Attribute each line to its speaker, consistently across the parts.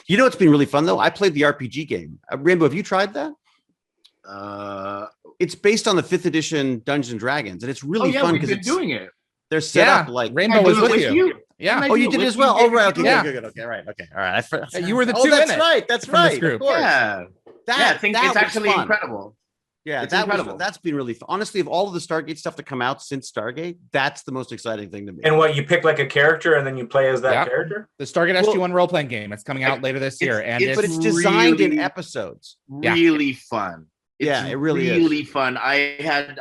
Speaker 1: You know what's been really fun though? I played the RPG game. Rainbow, have you tried that? It's based on the 5th edition Dungeons and Dragons, and it's really fun because it's
Speaker 2: doing it.
Speaker 1: They're set up like
Speaker 3: Rainbow was with you. Yeah.
Speaker 1: Oh, you did it as well. Oh, right. Okay.
Speaker 3: Yeah.
Speaker 1: Good. Okay. All right. Okay. All right.
Speaker 3: You were the two in it.
Speaker 1: That's right.
Speaker 2: Of course. Yeah. I think it's actually incredible.
Speaker 1: Yeah, that's been really fun. Honestly, of all of the Stargate stuff to come out since Stargate, that's the most exciting thing to me.
Speaker 4: And what, you pick like a character and then you play as that character?
Speaker 3: The Stargate SG-1 role-playing game. It's coming out later this year.
Speaker 1: But it's designed in episodes.
Speaker 2: Really fun.
Speaker 1: It really is.
Speaker 2: Really fun. I had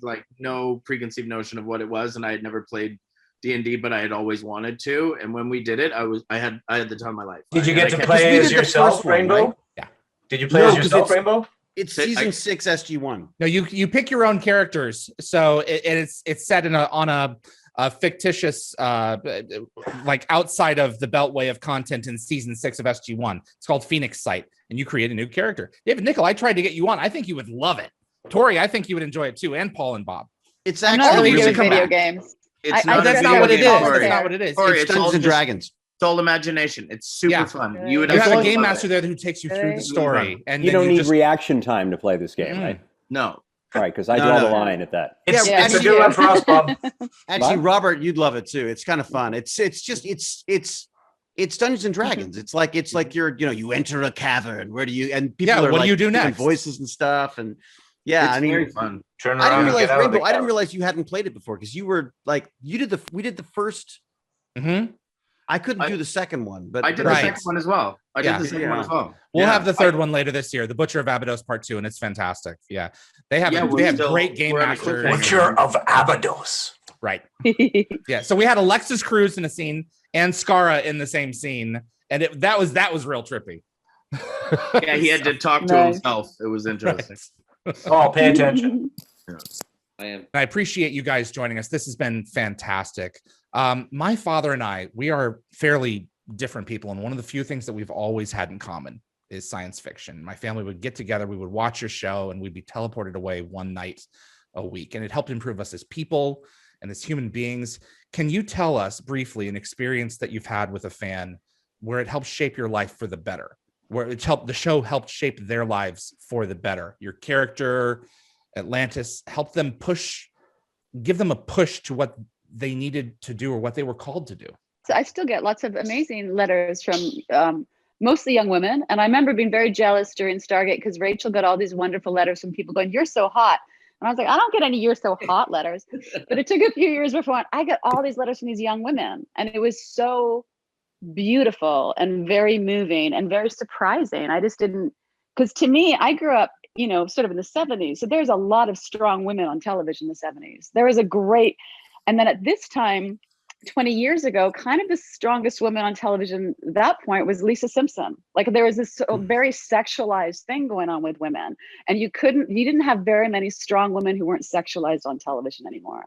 Speaker 2: like no preconceived notion of what it was, and I had never played D&D, but I had always wanted to. And when we did it, I had the time of my life.
Speaker 4: Did you get to play as yourself, Rainbow? Right?
Speaker 3: Yeah.
Speaker 4: Did you play as yourself, Rainbow?
Speaker 1: It's season 6 SG-1.
Speaker 3: No, you pick your own characters. So it's set on a fictitious, like outside of the beltway of content in season 6 of SG-1. It's called Phoenix Sight, and you create a new character. David Nickel, I tried to get you on. I think you would love it. Tori, I think you would enjoy it too, and Paul and Bob.
Speaker 5: It's actually not really good video games.
Speaker 3: That's not what it is. That's not what it is.
Speaker 1: It's Dungeons and Dragons.
Speaker 2: It's all imagination. It's super fun. You would
Speaker 3: have a game master there who takes you through the story, and
Speaker 6: you don't need reaction time to play this game, right?
Speaker 2: No.
Speaker 6: Right, because I draw the line at that.
Speaker 4: It's a good one for us, Bob.
Speaker 1: Actually, Robert, you'd love it too. It's kind of fun. It's Dungeons and Dragons. It's like you enter a cavern. Where do you and people are
Speaker 3: what
Speaker 1: like
Speaker 3: do you do next?
Speaker 1: Voices and stuff and
Speaker 2: it's very fun.
Speaker 4: Turn
Speaker 1: I
Speaker 4: around.
Speaker 1: didn't realize Rainbow. I didn't realize you hadn't played it before because you were like we did the first. I couldn't do the second one, but
Speaker 2: I did the second one as well. I did the second one as well.
Speaker 3: We'll have the third one later this year, The Butcher of Abydos Part 2, and it's fantastic. Yeah, they have great game masters.
Speaker 4: Butcher of Abydos.
Speaker 3: Right. Yeah. So we had Alexis Cruz in a scene and Skara in the same scene, and that was real trippy.
Speaker 2: Yeah, he had to talk to himself. It was interesting.
Speaker 4: Oh, pay attention.
Speaker 3: I appreciate you guys joining us. This has been fantastic. My father and I, we are fairly different people, and one of the few things that we've always had in common is science fiction. My family would get together, we would watch your show, and we'd be teleported away one night a week, and it helped improve us as people and as human beings. Can you tell us briefly an experience that you've had with a fan where it helped shape your life for the better, where the show helped shape their lives for the better? Your character, Atlantis, helped them give them a push to what they needed to do or what they were called to do.
Speaker 5: So I still get lots of amazing letters from mostly young women. And I remember being very jealous during Stargate because Rachel got all these wonderful letters from people going, "You're so hot." And I was like, I don't get any "you're so hot" letters. But it took a few years before I got all these letters from these young women. And it was so beautiful and very moving and very surprising. I just didn't, because to me, I grew up, sort of in the 70s. So there's a lot of strong women on television in the 70s. There was and then at this time, 20 years ago, kind of the strongest woman on television at that point was Lisa Simpson. Like there was this very sexualized thing going on with women, and you didn't have very many strong women who weren't sexualized on television anymore.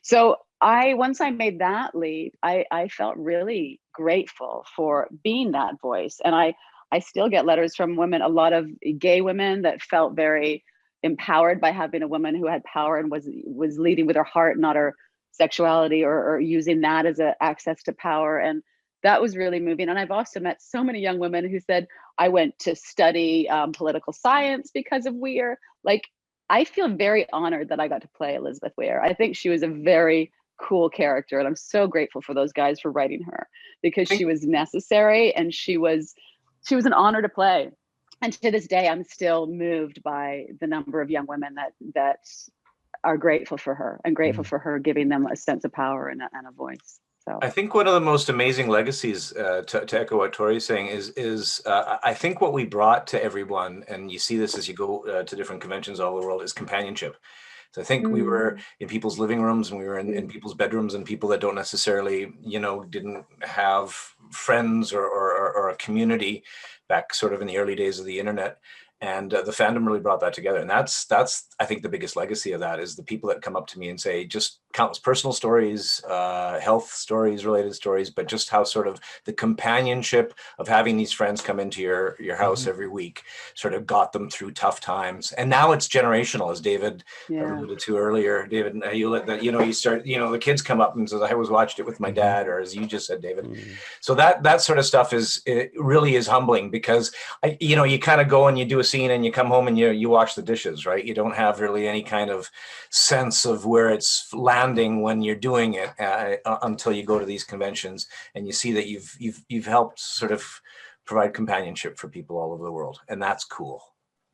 Speaker 5: So once I made that leap, I felt really grateful for being that voice. And I still get letters from women, a lot of gay women that felt very empowered by having a woman who had power and was leading with her heart, not her sexuality, or using that as an access to power. And that was really moving. And I've also met so many young women who said, I went to study political science because of Weir. Like, I feel very honored that I got to play Elizabeth Weir. I think she was a very cool character. And I'm so grateful for those guys for writing her, because she was necessary and she was an honor to play. And to this day, I'm still moved by the number of young women that are grateful for her and grateful for her giving them a sense of power and a voice. So
Speaker 4: I think one of the most amazing legacies, to echo what Tori's saying, is I think what we brought to everyone, and you see this as you go to different conventions all over the world, is companionship. So I think we were in people's living rooms, and we were in people's bedrooms, and people that don't necessarily, didn't have friends or a community back sort of in the early days of the internet. And the fandom really brought that together. And that's I think the biggest legacy of that is the people that come up to me and say, just countless personal stories, health stories, related stories, but just how sort of the companionship of having these friends come into your house every week sort of got them through tough times. And now it's generational, as David alluded to earlier. David, you let that, you start, the kids come up and says, I was watched it with my dad, or as you just said, David. So that sort of stuff it really is humbling, because you kind of go and you do a scene and you come home and you wash the dishes, right? You don't have really any kind of sense of where it's landing when you're doing it until you go to these conventions and you see that you've helped sort of provide companionship for people all over the world, and that's cool.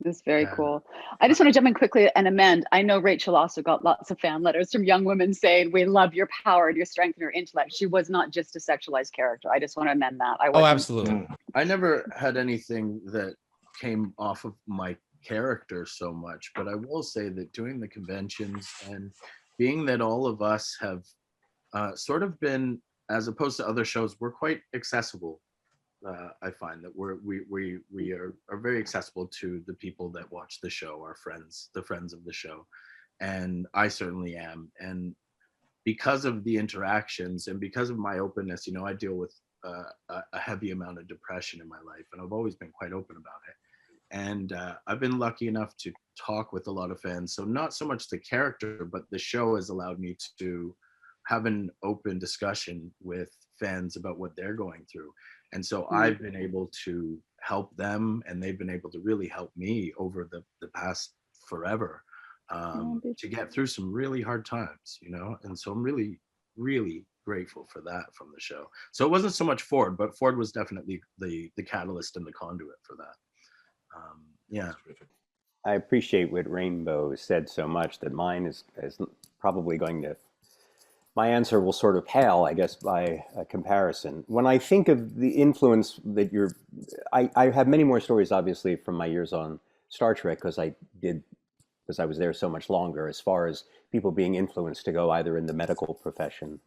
Speaker 5: It's very cool. I just want to jump in quickly and amend. I know Rachel also got lots of fan letters from young women saying, we love your power and your strength and your intellect. She was not just a sexualized character. I just want to amend that.
Speaker 3: Absolutely.
Speaker 2: I never had anything that came off of my character so much, but I will say that doing the conventions and being that all of us have sort of been, as opposed to other shows, we're quite accessible. I find that we are very accessible to the people that watch the show, our friends, the friends of the show, and I certainly am. And because of the interactions and because of my openness, I deal with a heavy amount of depression in my life, and I've always been quite open about it. And I've been lucky enough to talk with a lot of fans. So not so much the character, but the show has allowed me to have an open discussion with fans about what they're going through. And so I've been able to help them, and they've been able to really help me over the past forever to get through some really hard times, And so I'm really, really grateful for that from the show. So it wasn't so much Ford, but Ford was definitely the catalyst and the conduit for that.
Speaker 6: I appreciate what Rainbow said so much that mine is probably going to, my answer will sort of pale, I guess, by a comparison. When I think of the influence that I have many more stories, obviously, from my years on Star Trek, because I was there so much longer, as far as people being influenced to go either in the medical profession,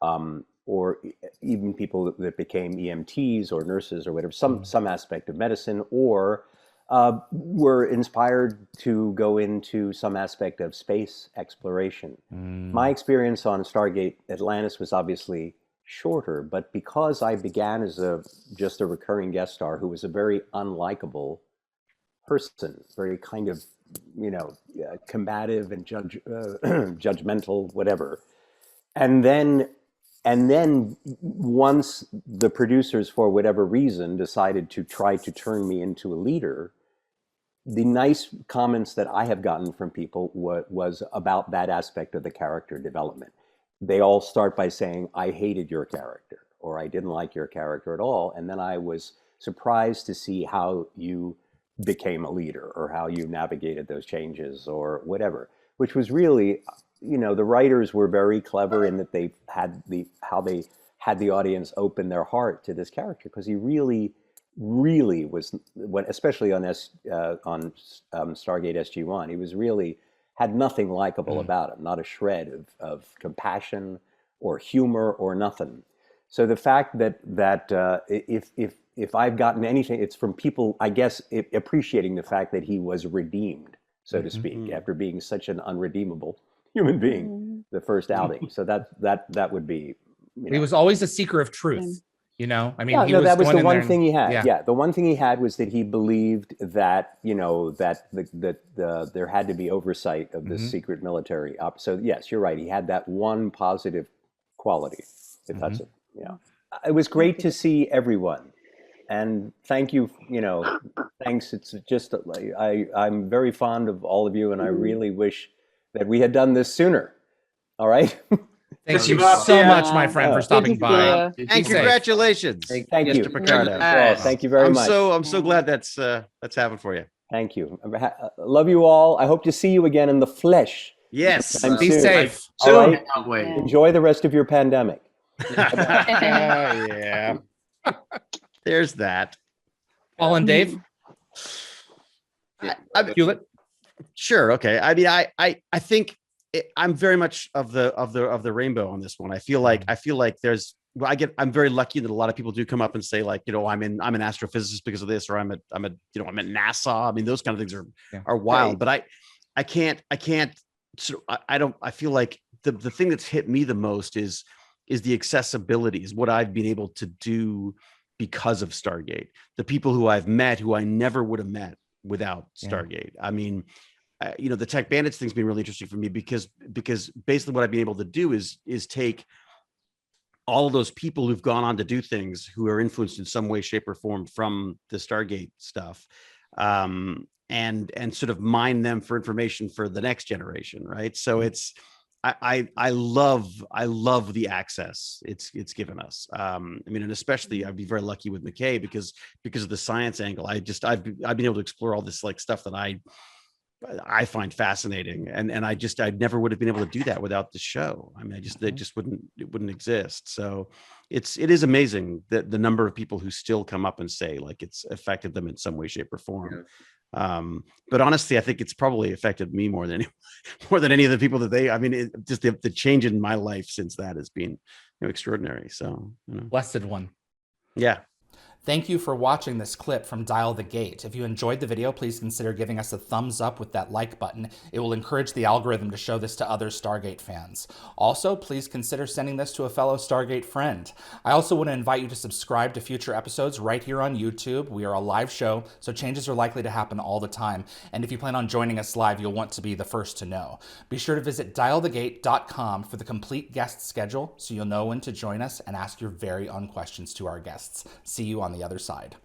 Speaker 6: or even people that became EMTs or nurses or whatever, some aspect of medicine, or were inspired to go into some aspect of space exploration. My experience on Stargate Atlantis was obviously shorter, but because I began as just a recurring guest star who was a very unlikable person, very kind of, combative and judgmental, whatever. And then once the producers, for whatever reason, decided to try to turn me into a leader, the nice comments that I have gotten from people was about that aspect of the character development. They all start by saying, I hated your character, or I didn't like your character at all. And then I was surprised to see how you became a leader, or how you navigated those changes, or whatever, which was really, the writers were very clever in that they had how they had the audience open their heart to this character, because he really was, especially on Stargate SG-1, he was really had nothing likable about him, not a shred of compassion or humor or nothing. So the fact that if I've gotten anything, it's from people, I guess, appreciating the fact that he was redeemed, so to speak, after being such an unredeemable human being the first outing. So that would be.
Speaker 3: He was always a seeker of truth.
Speaker 6: That was the one thing he had. Yeah, the one thing he had was that he believed that that there had to be oversight of this secret military op. So yes, you're right. He had that one positive quality. If that's it. Yeah, it was great to see everyone, and thank you. Thanks. It's just I'm very fond of all of you, and I really wish that we had done this sooner. All right.
Speaker 3: Thank you so much, my friend, for stopping by.
Speaker 1: And congratulations.
Speaker 6: Thank you,
Speaker 1: Mr. Picardo.
Speaker 6: Well, thank you very much.
Speaker 1: I'm so glad that's happened for you.
Speaker 6: Thank you. Love you all. I hope to see you again in the flesh.
Speaker 1: Yes.
Speaker 3: Be safe.
Speaker 6: All right. Enjoy the rest of your pandemic.
Speaker 1: Yeah. There's that.
Speaker 3: Paul and Dave. Hewlett.
Speaker 1: Sure. Okay. I mean, I think I'm very much of the rainbow on this one. I feel like I'm very lucky that a lot of people do come up and say, like, I'm an astrophysicist because of this, or I'm at NASA. I mean, those kind of things are wild, but I can't. I feel like the thing that's hit me the most is the accessibility, is what I've been able to do because of Stargate. The people who I've met who I never would have met without Stargate. I mean, the Tech Bandits thing's been really interesting for me because basically what I've been able to do is take all of those people who've gone on to do things, who are influenced in some way, shape, or form from the Stargate stuff, and sort of mine them for information for the next generation, right? So it's I love the access it's given us. I mean, and especially I'd be very lucky with McKay because of the science angle. I've been able to explore all this like stuff that I find fascinating, and I never would have been able to do that without the show. I mean, it wouldn't exist. So it is amazing that the number of people who still come up and say like it's affected them in some way, shape, or form. But honestly, I think it's probably affected me more than any of the people that just the change in my life since that has been extraordinary. So
Speaker 3: Blessed one.
Speaker 1: Yeah.
Speaker 3: Thank you for watching this clip from Dial the Gate. If you enjoyed the video, please consider giving us a thumbs up with that like button. It will encourage the algorithm to show this to other Stargate fans. Also, please consider sending this to a fellow Stargate friend. I also want to invite you to subscribe to future episodes right here on YouTube. We are a live show, so changes are likely to happen all the time. And if you plan on joining us live, you'll want to be the first to know. Be sure to visit dialthegate.com for the complete guest schedule so you'll know when to join us and ask your very own questions to our guests. See you on the other side.